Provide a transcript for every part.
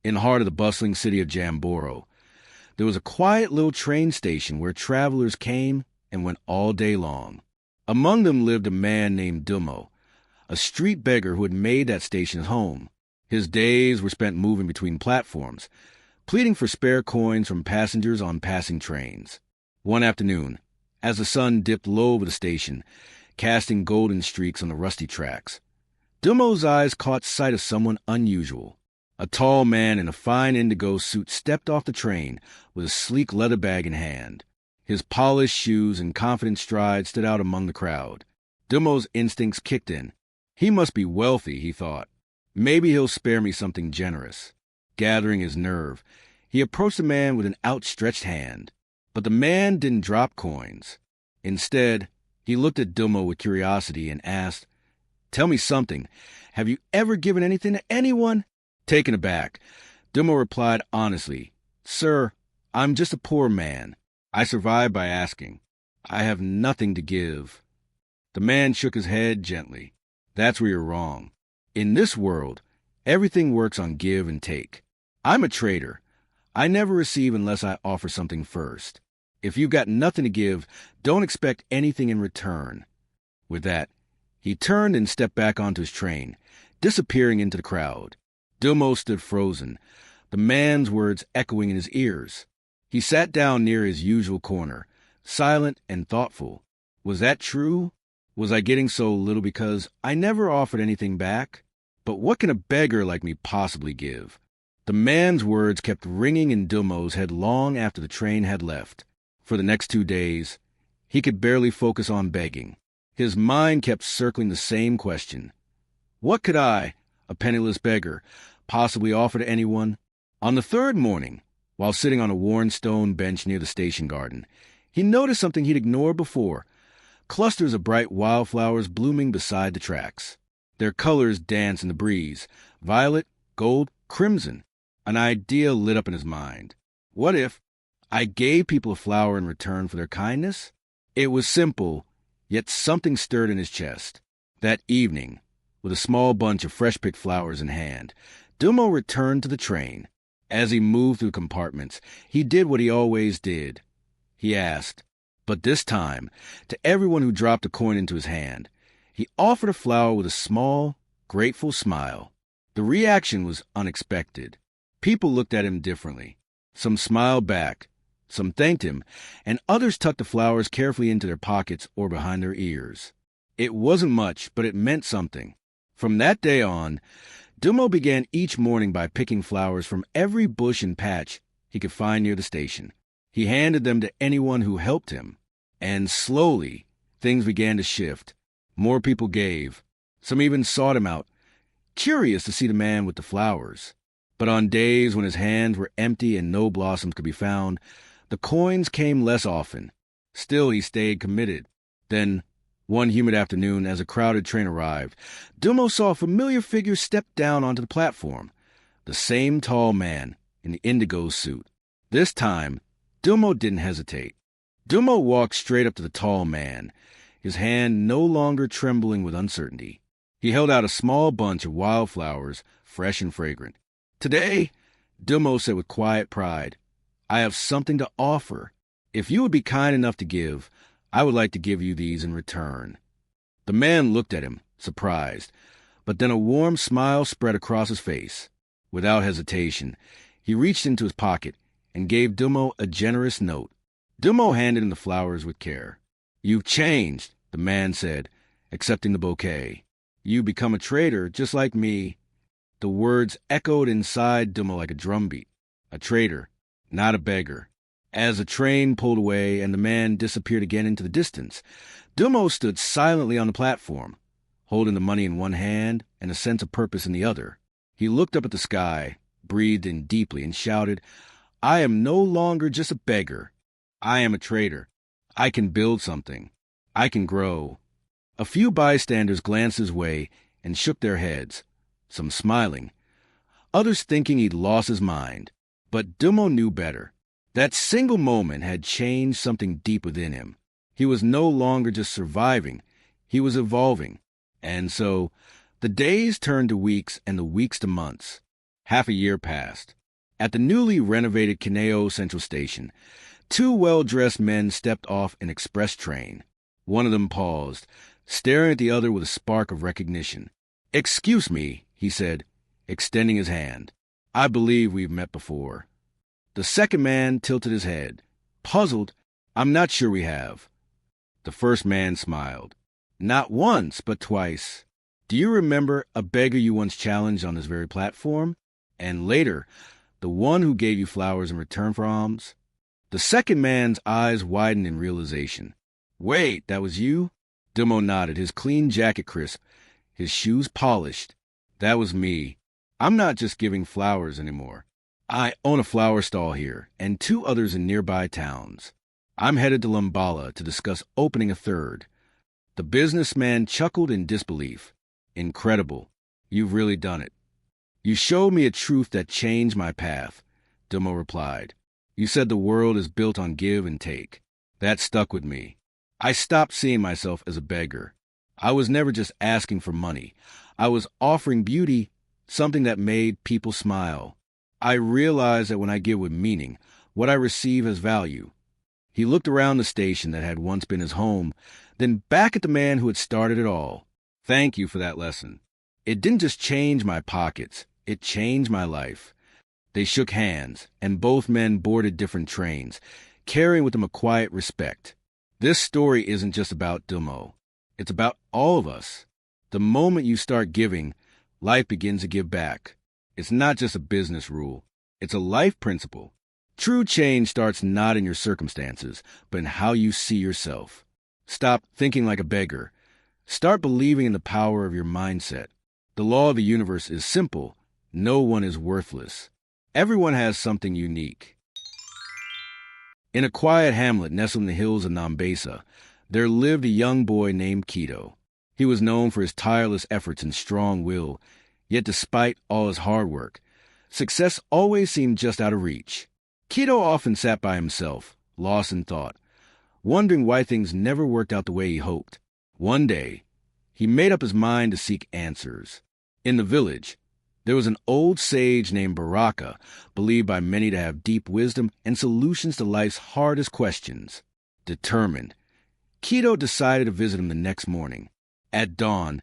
In the heart of the bustling city of Jamboro, there was a quiet little train station where travelers came and went all day long. Among them lived a man named Dummo, a street beggar who had made that station his home. His days were spent moving between platforms, pleading for spare coins from passengers on passing trains. One afternoon, as the sun dipped low over the station, casting golden streaks on the rusty tracks, Dummo's eyes caught sight of someone unusual. A tall man in a fine indigo suit stepped off the train with a sleek leather bag in hand. His polished shoes and confident stride stood out among the crowd. Dummo's instincts kicked in. He must be wealthy, he thought. Maybe he'll spare me something generous. Gathering his nerve, he approached the man with an outstretched hand. But the man didn't drop coins. Instead, he looked at Dummo with curiosity and asked, "Tell me something. Have you ever given anything to anyone?" Taken aback, Dummo replied honestly, "Sir, I'm just a poor man. I survive by asking. I have nothing to give." The man shook his head gently. "That's where you're wrong. In this world, everything works on give and take. I'm a trader. I never receive unless I offer something first. If you've got nothing to give, don't expect anything in return." With that, he turned and stepped back onto his train, disappearing into the crowd. Dummo stood frozen, the man's words echoing in his ears. He sat down near his usual corner, silent and thoughtful. Was that true? Was I getting so little because I never offered anything back? But what can a beggar like me possibly give? The man's words kept ringing in Dummo's head long after the train had left. For the next 2 days, he could barely focus on begging. His mind kept circling the same question. What could I, a penniless beggar, possibly offer to anyone? On the third morning, while sitting on a worn stone bench near the station garden, he noticed something he'd ignored before: clusters of bright wildflowers blooming beside the tracks. Their colors danced in the breeze: violet, gold, crimson. An idea lit up in his mind. What if I gave people a flower in return for their kindness? It was simple, yet something stirred in his chest. That evening, with a small bunch of fresh-picked flowers in hand, Dummo returned to the train. As he moved through compartments, he did what he always did. He asked, but this time, to everyone who dropped a coin into his hand, he offered a flower with a small, grateful smile. The reaction was unexpected. People looked at him differently. Some smiled back, some thanked him, and others tucked the flowers carefully into their pockets or behind their ears. It wasn't much, but it meant something. From that day on, Dummo began each morning by picking flowers from every bush and patch he could find near the station. He handed them to anyone who helped him. And slowly, things began to shift. More people gave. Some even sought him out, curious to see the man with the flowers. But on days when his hands were empty and no blossoms could be found, the coins came less often. Still, he stayed committed. Then, one humid afternoon, as a crowded train arrived, Dummo saw a familiar figure step down onto the platform. The same tall man in the indigo suit. This time, Dummo didn't hesitate. Dummo walked straight up to the tall man, his hand no longer trembling with uncertainty. He held out a small bunch of wildflowers, fresh and fragrant. "Today," Dummo said with quiet pride, "I have something to offer. If you would be kind enough to give, I would like to give you these in return." The man looked at him, surprised, but then a warm smile spread across his face. Without hesitation, he reached into his pocket and gave Dummo a generous note. Dummo handed him the flowers with care. "You've changed," the man said, accepting the bouquet. "You've become a trader, just like me." The words echoed inside Dummo like a drumbeat. A trader, not a beggar. As the train pulled away and the man disappeared again into the distance, Dummo stood silently on the platform, holding the money in one hand and a sense of purpose in the other. He looked up at the sky, breathed in deeply, and shouted, "I am no longer just a beggar. I am a trader. I can build something. I can grow." A few bystanders glanced his way and shook their heads, some smiling, others thinking he'd lost his mind. But Dummo knew better. That single moment had changed something deep within him. He was no longer just surviving, he was evolving. And so, the days turned to weeks and the weeks to months. Half a year passed. At the newly renovated Kineo Central Station, two well-dressed men stepped off an express train. One of them paused, staring at the other with a spark of recognition. "Excuse me," he said, extending his hand. "I believe we've met before." The second man tilted his head. Puzzled, "I'm not sure we have." The first man smiled. "Not once, but twice. Do you remember a beggar you once challenged on this very platform? And later, the one who gave you flowers in return for alms?" The second man's eyes widened in realization. "Wait, that was you?" Dummo nodded, his clean jacket crisp, his shoes polished. "That was me. I'm not just giving flowers anymore. I own a flower stall here, and two others in nearby towns. I'm headed to Lumbala to discuss opening a third." The businessman chuckled in disbelief. "Incredible. You've really done it." "You showed me a truth that changed my path," Dummo replied. "You said the world is built on give and take. That stuck with me. I stopped seeing myself as a beggar. I was never just asking for money. I was offering beauty, something that made people smile. I realized that when I give with meaning, what I receive has value." He looked around the station that had once been his home, then back at the man who had started it all. "Thank you for that lesson. It didn't just change my pockets, it changed my life." They shook hands, and both men boarded different trains, carrying with them a quiet respect. This story isn't just about Dummo. It's about all of us. The moment you start giving, life begins to give back. It's not just a business rule. It's a life principle. True change starts not in your circumstances, but in how you see yourself. Stop thinking like a beggar. Start believing in the power of your mindset. The law of the universe is simple. No one is worthless. Everyone has something unique. In a quiet hamlet nestled in the hills of Nambesa, there lived a young boy named Keto. He was known for his tireless efforts and strong will, yet despite all his hard work, success always seemed just out of reach. Keto often sat by himself, lost in thought, wondering why things never worked out the way he hoped. One day, he made up his mind to seek answers. In the village, there was an old sage named Baraka, believed by many to have deep wisdom and solutions to life's hardest questions. Determined, Keto decided to visit him the next morning. At dawn,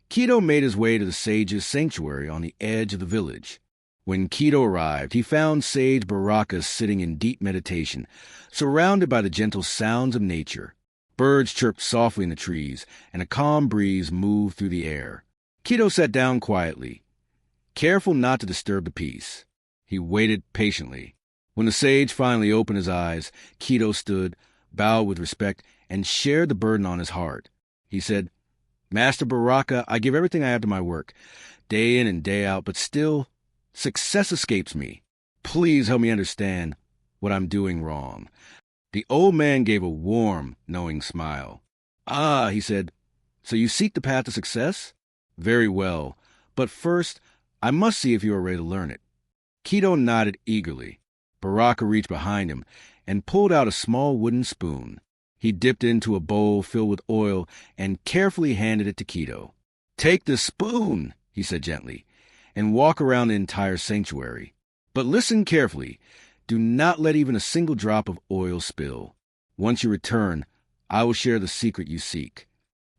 Keto made his way to the sage's sanctuary on the edge of the village. When Keto arrived, he found Sage Baraka sitting in deep meditation, surrounded by the gentle sounds of nature. Birds chirped softly in the trees, and a calm breeze moved through the air. Keto sat down quietly, careful not to disturb the peace. He waited patiently. When the sage finally opened his eyes, Keto stood, bowed with respect, and shared the burden on his heart. He said, "Master Baraka, I give everything I have to my work, day in and day out, but still, success escapes me. Please help me understand what I'm doing wrong." The old man gave a warm, knowing smile. "Ah," he said, "so you seek the path to success? Very well, but first, I must see if you are ready to learn it." Keto nodded eagerly. Baraka reached behind him and pulled out a small wooden spoon. He dipped into a bowl filled with oil and carefully handed it to Keto. "Take this spoon," he said gently, "and walk around the entire sanctuary. But listen carefully. Do not let even a single drop of oil spill. Once you return, I will share the secret you seek."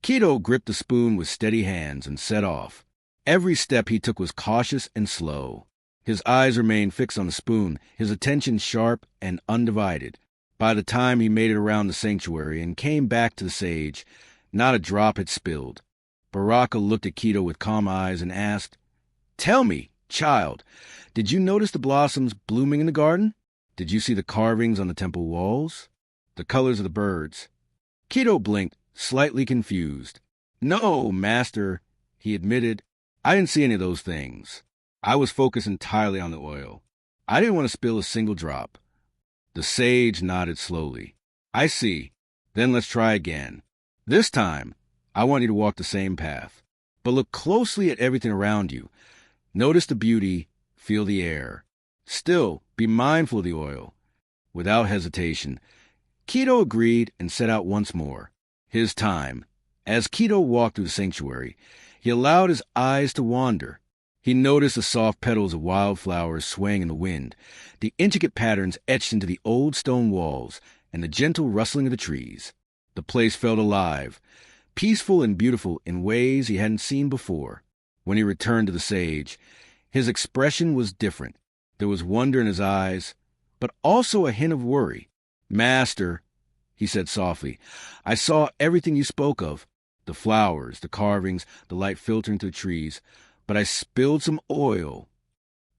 Keto gripped the spoon with steady hands and set off. Every step he took was cautious and slow. His eyes remained fixed on the spoon, his attention sharp and undivided. By the time he made it around the sanctuary and came back to the sage, not a drop had spilled. Baraka looked at Keto with calm eyes and asked, "Tell me, child, did you notice the blossoms blooming in the garden? Did you see the carvings on the temple walls? The colors of the birds?" Keto blinked, slightly confused. "No, master," he admitted. "I didn't see any of those things. I was focused entirely on the oil. I didn't want to spill a single drop." The sage nodded slowly. "I see. Then let's try again. This time, I want you to walk the same path. But look closely at everything around you. Notice the beauty, feel the air. Still, be mindful of the oil." Without hesitation, Keto agreed and set out once more. His time. As Keto walked through the sanctuary, he allowed his eyes to wander. He noticed the soft petals of wildflowers swaying in the wind, the intricate patterns etched into the old stone walls, and the gentle rustling of the trees. The place felt alive, peaceful and beautiful in ways he hadn't seen before. When he returned to the sage, his expression was different. There was wonder in his eyes, but also a hint of worry. "Master," he said softly, "I saw everything you spoke of, the flowers, the carvings, the light filtering through the trees, but I spilled some oil."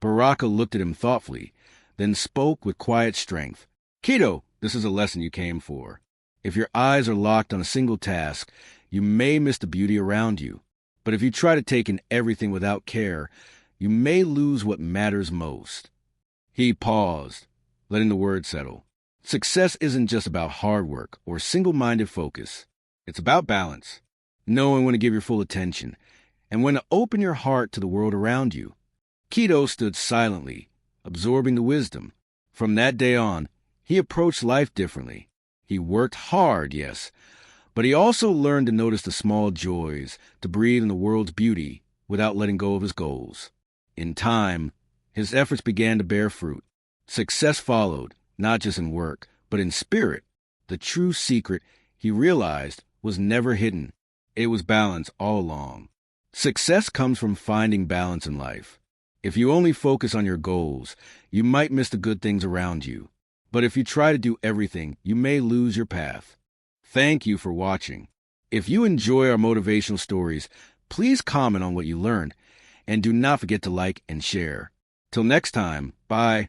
Baraka looked at him thoughtfully, then spoke with quiet strength. "Keto, this is a lesson you came for. If your eyes are locked on a single task, you may miss the beauty around you. But if you try to take in everything without care, you may lose what matters most." He paused, letting the words settle. Success isn't just about hard work or single-minded focus. It's about balance, knowing when to give your full attention and when to open your heart to the world around you. Keto stood silently, absorbing the wisdom. From that day on, he approached life differently. He worked hard, yes, but he also learned to notice the small joys, to breathe in the world's beauty without letting go of his goals. In time, his efforts began to bear fruit. Success followed, not just in work, but in spirit. The true secret, he realized, was never hidden. It was balance all along. Success comes from finding balance in life. If you only focus on your goals, you might miss the good things around you. But if you try to do everything, you may lose your path. Thank you for watching. If you enjoy our motivational stories, please comment on what you learned, and do not forget to like and share. Till next time, bye.